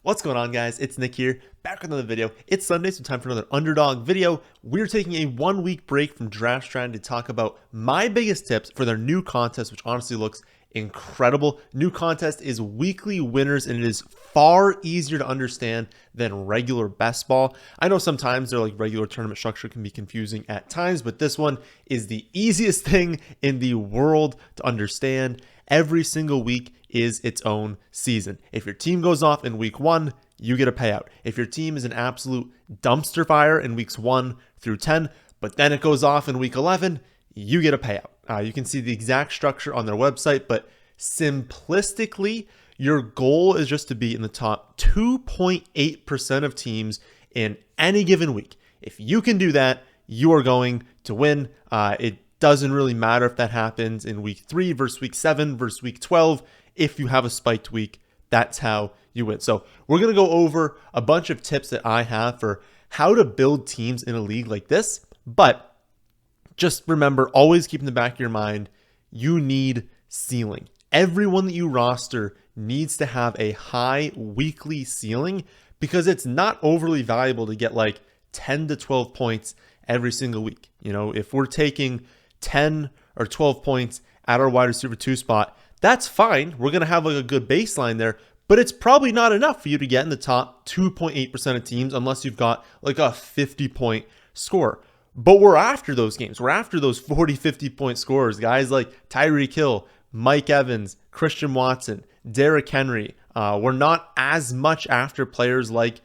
What's going on, guys? It's Nick here, back with another video. It's Sunday, so time for another Underdog video. We're taking a 1-week break from Draft Strategy to talk about my biggest tips for their new contest, which honestly looks incredible. New contest is weekly winners, and it is far easier to understand than regular best ball. I know sometimes their regular tournament structure can be confusing at times, but this one is the easiest thing in the world to understand. Every single week is its own season. If your team goes off in week 1, you get a payout. If your team is an absolute dumpster fire in weeks 1 through 10, but then it goes off in week 11, you get a payout. You can see the exact structure on their website, but simplistically, your goal is just to be in the top 2.8% of teams in any given week. If you can do that, you are going to win. It doesn't really matter if that happens in week 3 versus week 7 versus week 12. If you have a spiked week, that's how you win. So we're going to go over a bunch of tips that I have for how to build teams in a league like this. But just remember, always keep in the back of your mind, you need ceiling. Everyone that you roster needs to have a high weekly ceiling because it's not overly valuable to get 10 to 12 points every single week. You know, if we're taking 10 or 12 points at our wide receiver 2 spot, that's fine. We're going to have a good baseline there, but it's probably not enough for you to get in the top 2.8% of teams unless you've got a 50-point score. But we're after those games. We're after those 40, 50-point scorers. Guys like Tyreek Hill, Mike Evans, Christian Watson, Derrick Henry. We're not as much after players like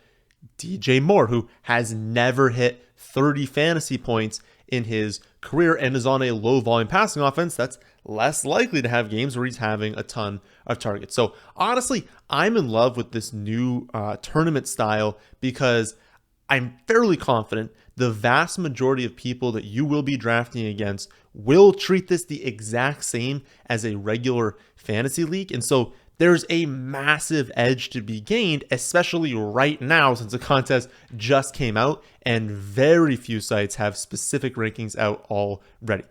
DJ Moore, who has never hit 30 fantasy points in his career and is on a low volume passing offense that's less likely to have games where he's having a ton of targets. So honestly, I'm in love with this new tournament style because I'm fairly confident the vast majority of people that you will be drafting against will treat this the exact same as a regular fantasy league. And so there's a massive edge to be gained, especially right now since the contest just came out and very few sites have specific rankings out already.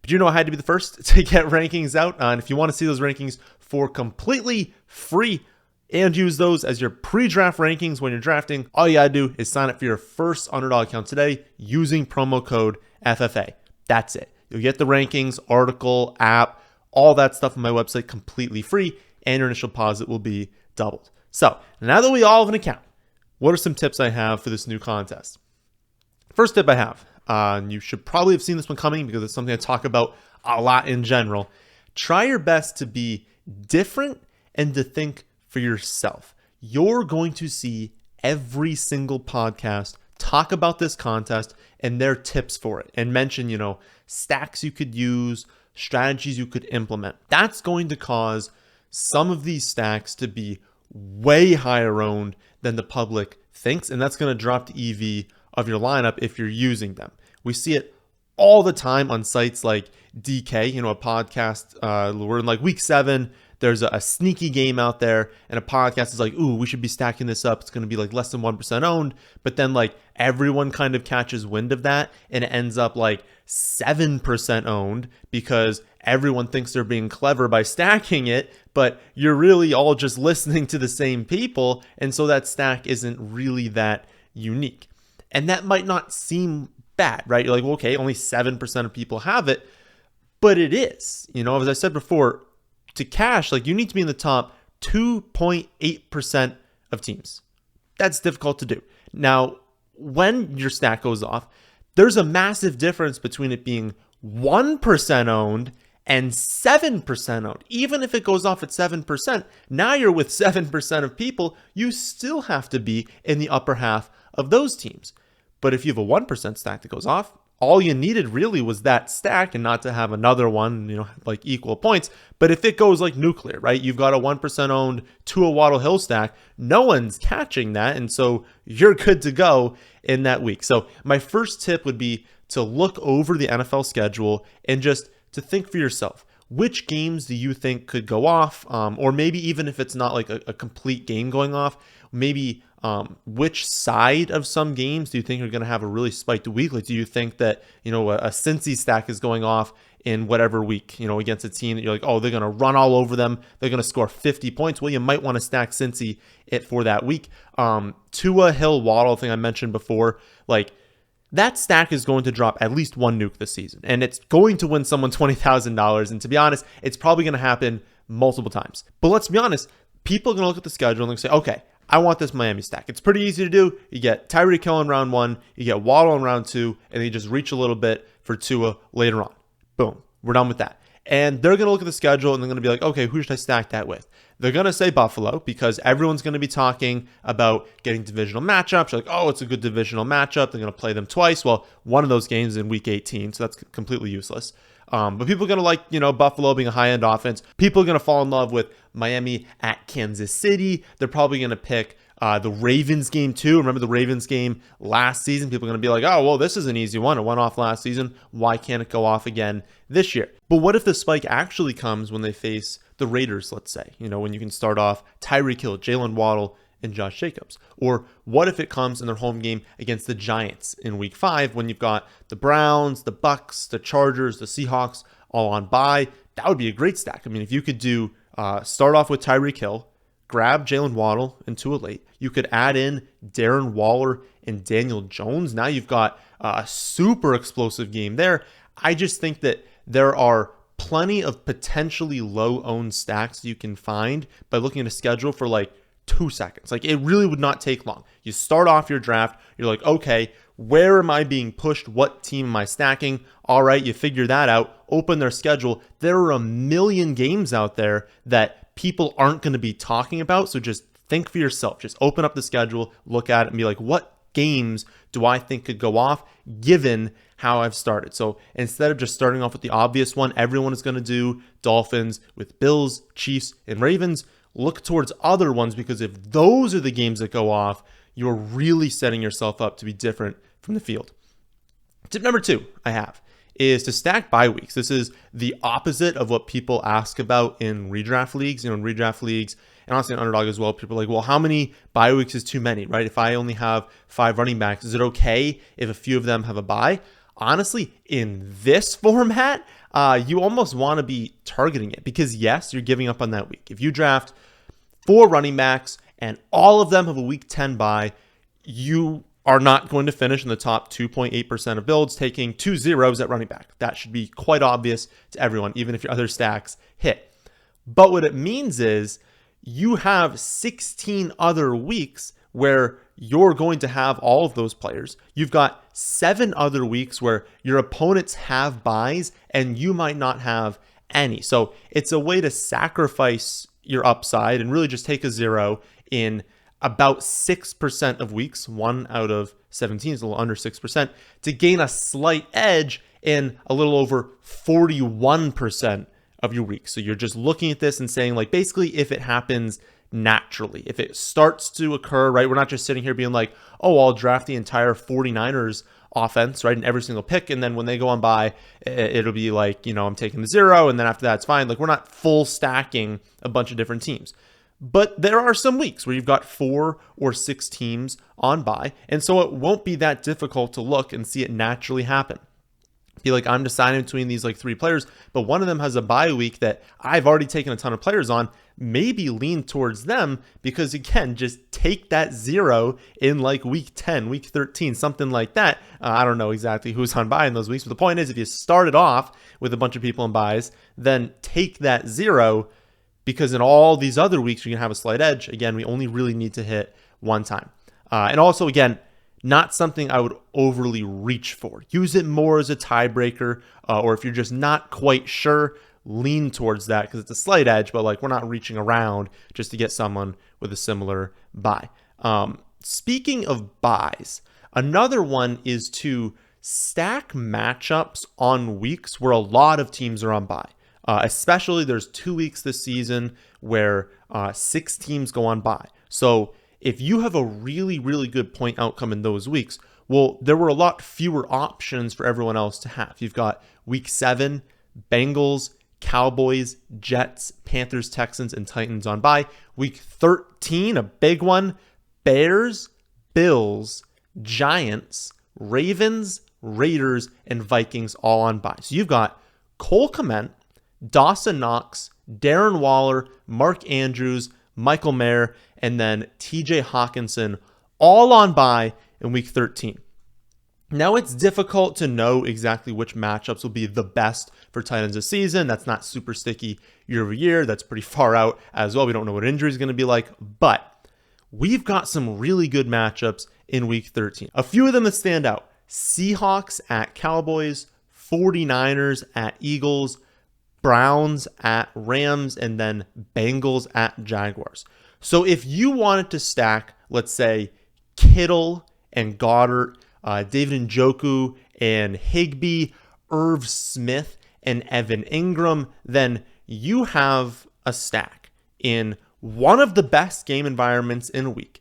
But I had to be the first to get rankings out. And if you want to see those rankings for completely free and use those as your pre-draft rankings when you're drafting, all you gotta do is sign up for your first Underdog account today using promo code FFA. That's it. You'll get the rankings, article, app, all that stuff on my website completely free, and your initial deposit will be doubled. So now that we all have an account, what are some tips I have for this new contest? First tip I have, and you should probably have seen this one coming because it's something I talk about a lot in general. Try your best to be different and to think for yourself. You're going to see every single podcast talk about this contest and their tips for it and mention, stacks you could use, strategies you could implement. That's going to cause some of these stacks to be way higher owned than the public thinks, and that's going to drop the EV of your lineup if you're using them. We see it all the time on sites like DK, a podcast, we're in week 7, there's a sneaky game out there, and a podcast is ooh, we should be stacking this up. It's going to be less than 1% owned. But then everyone kind of catches wind of that, and it ends up 7% owned because everyone thinks they're being clever by stacking it, but you're really all just listening to the same people. And so that stack isn't really that unique. And that might not seem bad, right? You're well, okay, only 7% of people have it, but it is. As I said before, to cash, you need to be in the top 2.8% of teams. That's difficult to do. Now, when your stack goes off, there's a massive difference between it being 1% owned and 7% owned. Even if it goes off at 7%, now you're with 7% of people, you still have to be in the upper half of those teams. But if you have a 1% stack that goes off, all you needed really was that stack and not to have another one, equal points. But if it goes nuclear, right? You've got a 1% owned to a Waddle Hill stack. No one's catching that. And so you're good to go in that week. So my first tip would be to look over the NFL schedule and just to think for yourself. Which games do you think could go off? Or maybe even if it's not a complete game going off, maybe which side of some games do you think are going to have a really spiked week? Do you think that, a Cincy stack is going off in whatever week, against a team that you're like, oh, they're going to run all over them. They're going to score 50 points. Well, you might want to stack Cincy it for that week. Tua, Hill, Waddle thing I mentioned before, like that stack is going to drop at least one nuke this season, and it's going to win someone $20,000. And to be honest, it's probably going to happen multiple times. But let's be honest, people are going to look at the schedule and say, okay, I want this Miami stack. It's pretty easy to do. You get Tyreek Hill in round 1, you get Waddle in round 2, and then you just reach a little bit for Tua later on. Boom, we're done with that. And they're going to look at the schedule and they're going to be like, okay, who should I stack that with? They're going to say Buffalo because everyone's going to be talking about getting divisional matchups. You're like, oh, it's a good divisional matchup. They're going to play them twice. Well, one of those games is in week 18, so that's completely useless. But people are going to like, Buffalo being a high-end offense. People are going to fall in love with Miami at Kansas City. They're probably going to pick the Ravens game too. Remember the Ravens game last season? People are going to be like, oh, well, this is an easy one. It went off last season. Why can't it go off again this year? But what if the spike actually comes when they face the Raiders, let's say? When you can start off Tyreek Hill, Jalen Waddle, and Josh Jacobs. Or what if it comes in their home game against the Giants in week 5 when you've got the Browns, the Bucks, the Chargers, the Seahawks all on bye? That would be a great stack. I mean, if you could do start off with Tyreek Hill, grab Jalen Waddle into a late. You could add in Darren Waller and Daniel Jones. Now you've got a super explosive game there. I just think that there are plenty of potentially low-owned stacks you can find by looking at a schedule for like 2 seconds. Like it really would not take long. You start off your draft. You're like, okay, where am I being pushed? What team am I stacking? All right, you figure that out. Open their schedule. There are a million games out there that people aren't going to be talking about. So just think for yourself. Just open up the schedule, look at it, and be like, what games do I think could go off given how I've started? So instead of just starting off with the obvious one, everyone is going to do Dolphins with Bills, Chiefs, and Ravens. Look towards other ones, because if those are the games that go off, you're really setting yourself up to be different from the field. Tip number 2 I have is to stack bye weeks. This is the opposite of what people ask about in redraft leagues. In redraft leagues, and honestly in Underdog as well, people are like, well, how many bye weeks is too many, right? If I only have 5 running backs, is it okay if a few of them have a bye? Honestly, in this format, you almost want to be targeting it, because yes, you're giving up on that week. If you draft 4 running backs and all of them have a week 10 bye, you are not going to finish in the top 2.8% of builds, taking 2 zeros at running back. That should be quite obvious to everyone, even if your other stacks hit. But what it means is you have 16 other weeks where you're going to have all of those players. You've got 7 other weeks where your opponents have buys and you might not have any. So it's a way to sacrifice your upside and really just take a 0 in about 6% of weeks. 1 out of 17 is a little under 6%, to gain a slight edge in a little over 41% of your weeks. So you're just looking at this and saying, like, basically, if it happens naturally, if it starts to occur, right? We're not just sitting here being like, oh, I'll draft the entire 49ers offense, right, in every single pick, and then when they go on by, it'll be like, I'm taking the 0, and then after that, it's fine. Like, we're not full stacking a bunch of different teams. But there are some weeks where you've got 4 or 6 teams on bye, and so it won't be that difficult to look and see it naturally happen. Be like, I'm deciding between these like 3 players, but one of them has a bye week that I've already taken a ton of players on. Maybe lean towards them, because again, just take that 0 in like week 10, week 13, something like that. I don't know exactly who's on bye in those weeks, but the point is, if you started off with a bunch of people on buys, then take that 0, because in all these other weeks, you're going to have a slight edge. Again, we only really need to hit 1 time. And also, again, not something I would overly reach for. Use it more as a tiebreaker, or if you're just not quite sure, lean towards that, because it's a slight edge, but like, we're not reaching around just to get someone with a similar buy. Speaking of buys, another one is to stack matchups on weeks where a lot of teams are on bye. Especially there's 2 weeks this season where 6 teams go on bye. So if you have a really, really good point outcome in those weeks, well, there were a lot fewer options for everyone else to have. You've got week 7, Bengals, Cowboys, Jets, Panthers, Texans, and Titans on bye. Week 13, a big one, Bears, Bills, Giants, Ravens, Raiders, and Vikings all on bye. So you've got Cole Kmet, Dawson Knox, Darren Waller, Mark Andrews, Michael Mayer, and then TJ Hawkinson, all on bye in week 13. Now, it's difficult to know exactly which matchups will be the best for tight ends this season. That's not super sticky year over year. That's pretty far out as well. We don't know what injury is going to be like, but we've got some really good matchups in week 13. A few of them that stand out: Seahawks at Cowboys, 49ers at Eagles, Browns at Rams, and then Bengals at Jaguars. So if you wanted to stack, let's say, Kittle and Goddard, David Njoku and Higbee, Irv Smith and Evan Ingram, then you have a stack in one of the best game environments in a week,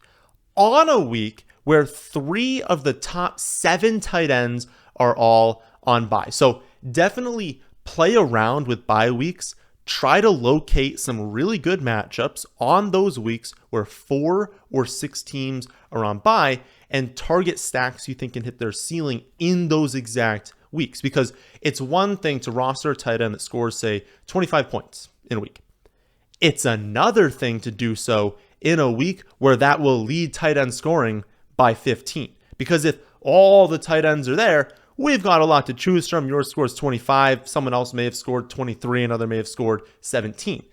on a week where 3 of the top 7 tight ends are all on bye. So definitely play around with bye weeks. Try to locate some really good matchups on those weeks where 4 or 6 teams are on bye, and target stacks you think can hit their ceiling in those exact weeks. Because it's one thing to roster a tight end that scores, say, 25 points in a week. It's another thing to do so in a week where that will lead tight end scoring by 15. Because if all the tight ends are there, we've got a lot to choose from. Yours scores 25, someone else may have scored 23, another may have scored 17.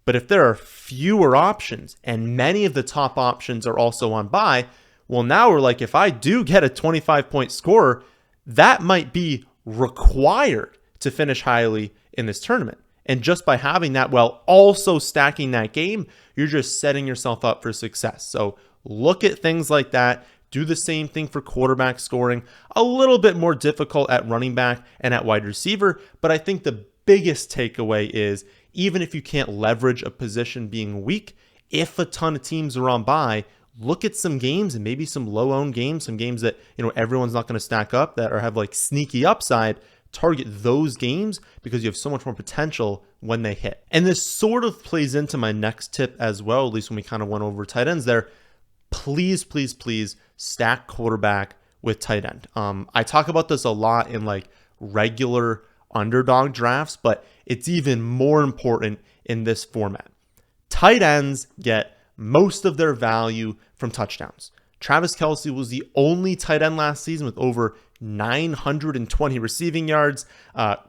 But if there are fewer options and many of the top options are also on bye, well, now we're like, if I do get a 25-point scorer, that might be required to finish highly in this tournament. And just by having that while also stacking that game, you're just setting yourself up for success. So look at things like that. Do the same thing for quarterback scoring. A little bit more difficult at running back and at wide receiver, but I think the biggest takeaway is, even if you can't leverage a position being weak, if a ton of teams are on bye, look at some games and maybe some low-owned games, some games that everyone's not going to stack up that or have like sneaky upside. Target those games because you have so much more potential when they hit. And this sort of plays into my next tip as well, at least when we kind of went over tight ends there. Please, please, please stack quarterback with tight end. I talk about this a lot in like regular underdog drafts, but it's even more important in this format. Tight ends get most of their value from touchdowns. Travis Kelce was the only tight end last season with over 920 receiving yards.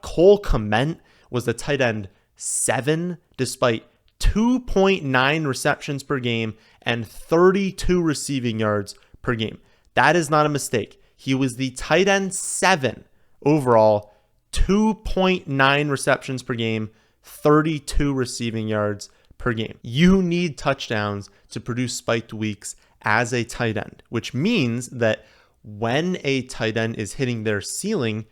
Cole Kmet was the tight end 7 despite 2.9 receptions per game and 32 receiving yards per game. That is not a mistake. He was the tight end 7 overall, 2.9 receptions per game, 32 receiving yards per game. You need touchdowns to produce spiked weeks as a tight end, which means that when a tight end is hitting their ceiling,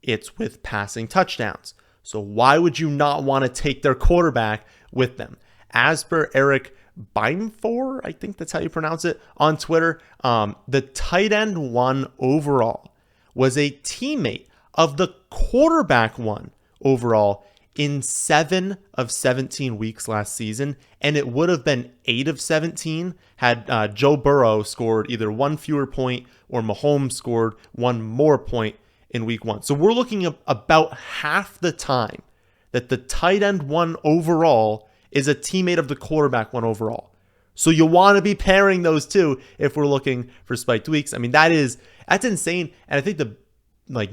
it's with passing touchdowns. So why would you not want to take their quarterback with them? As per Eric Beimfor, I think that's how you pronounce it, on Twitter, the tight end 1 overall was a teammate of the quarterback 1 overall in 7 of 17 weeks last season, and it would have been 8 of 17 had Joe Burrow scored either 1 fewer point or Mahomes scored 1 more point in week 1. So we're looking at about half the time that the tight end 1 overall is a teammate of the quarterback 1 overall. So you want to be pairing those two if we're looking for spiked weeks. I mean, that's insane. And I think the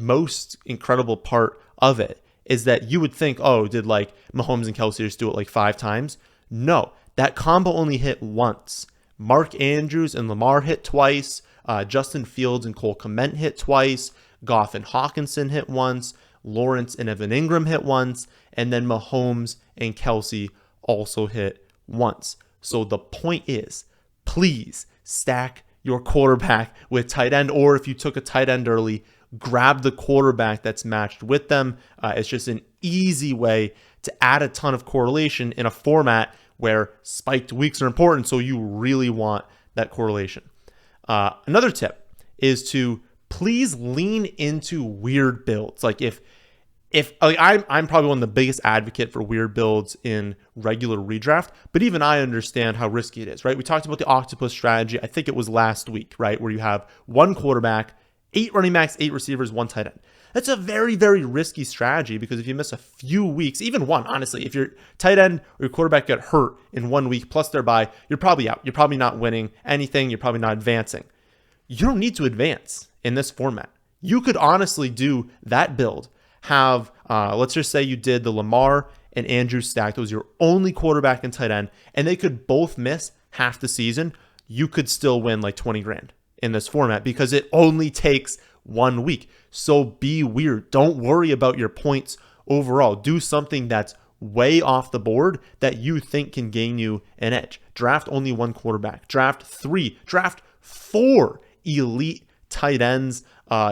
most incredible part of it is that you would think, oh, did like Mahomes and Kelce just do it like 5 times? No, that combo only hit once. Mark Andrews and Lamar hit twice. Justin Fields and Cole Kmet hit twice. Goff and Hawkinson hit once. Lawrence and Evan Ingram hit once. And then Mahomes and Kelce also hit once. So the point is, please stack your quarterback with tight end, or if you took a tight end early, grab the quarterback that's matched with them. It's just an easy way to add a ton of correlation in a format where spiked weeks are important, so you really want that correlation. Another tip is to please lean into weird builds. Like if I'm probably one of the biggest advocate for weird builds in regular redraft, but even I understand how risky it is, right? We talked about the octopus strategy. I think it was last week, right? Where you have one quarterback 8 running backs, 8 receivers, 1 tight end. That's a very, very risky strategy because if you miss a few weeks, even one, honestly, if your tight end or your quarterback get hurt in 1 week plus their bye, you're probably out. You're probably not winning anything. You're probably not advancing. You don't need to advance in this format. You could honestly do that build. Have, let's just say you did the Lamar and Andrew stack. That was your only quarterback and tight end, and they could both miss half the season. You could still win like 20 grand in this format because it only takes 1 week. So be weird. Don't worry about your points overall. Do something that's way off the board that you think can gain you an edge. Draft only 1 quarterback. Draft 3. Draft 4 elite tight ends.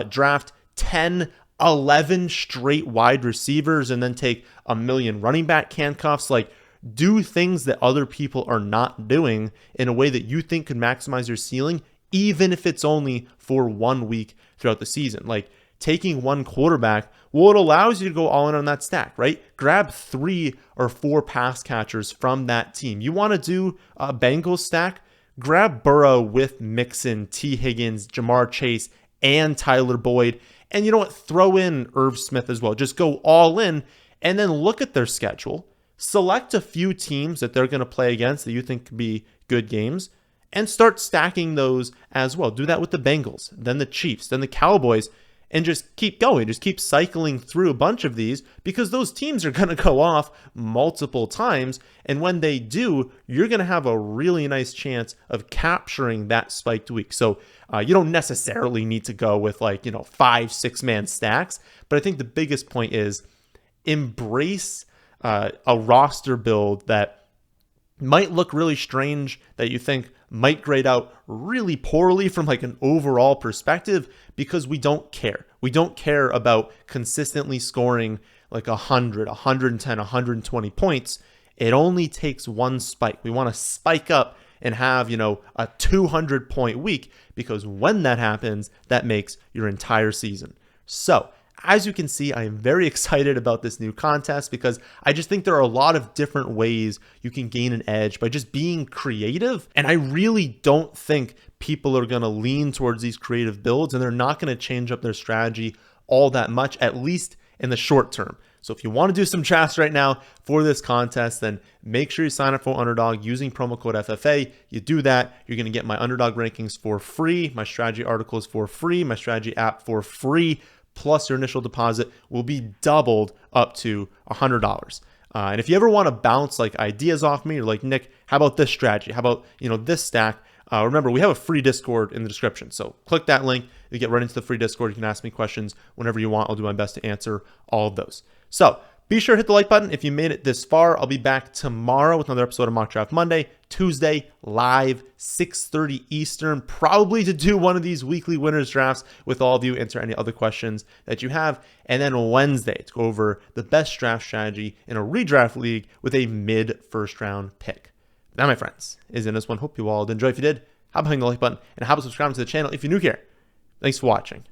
Draft 10, 11 straight wide receivers, and then take a million running back handcuffs. Like, do things that other people are not doing in a way that you think could maximize your ceiling, even if it's only for 1 week throughout the season. Like, taking 1 quarterback, well, it allows you to go all in on that stack, right? Grab 3 or 4 pass catchers from that team. You want to do a Bengals stack? Grab Burrow with Mixon, T. Higgins, Jamar Chase, and Tyler Boyd. And you know what? Throw in Irv Smith as well. Just go all in and then look at their schedule. Select a few teams that they're going to play against that you think could be good games and start stacking those as well. Do that with the Bengals, then the Chiefs, then the Cowboys, and just keep going. Just keep cycling through a bunch of these because those teams are going to go off multiple times. And when they do, you're going to have a really nice chance of capturing that spiked week. So you don't necessarily need to go with 5-6 man stacks. But I think the biggest point is embrace a roster build that might look really strange, that you think might grade out really poorly from an overall perspective, because we don't care. We don't care about consistently scoring 100, 110, 120 points. It only takes 1 spike. We want to spike up and have, a 200 point week, because when that happens, that makes your entire season. So, as you can see, I am very excited about this new contest because I just think there are a lot of different ways you can gain an edge by just being creative. And I really don't think people are going to lean towards these creative builds, and they're not going to change up their strategy all that much, at least in the short term. So if you want to do some drafts right now for this contest, then make sure you sign up for Underdog using promo code FFA. You do that, you're going to get my Underdog rankings for free, my strategy articles for free, my strategy app for free, plus your initial deposit will be doubled up to $100. And if you ever want to bounce ideas off me, you're like, Nick, how about this strategy? How about, this stack? Remember, we have a free Discord in the description. So click that link. You get right into the free Discord. You can ask me questions whenever you want. I'll do my best to answer all of those. So be sure to hit the like button if you made it this far. I'll be back tomorrow with another episode of Mock Draft Monday. Tuesday, live, 6:30 Eastern, probably to do one of these weekly winners drafts with all of you, answer any other questions that you have. And then Wednesday, to go over the best draft strategy in a redraft league with a mid-first round pick. That, my friends, is in this one. Hope you all did enjoy. If you did, how about hitting the like button and how about subscribing to the channel if you're new here. Thanks for watching.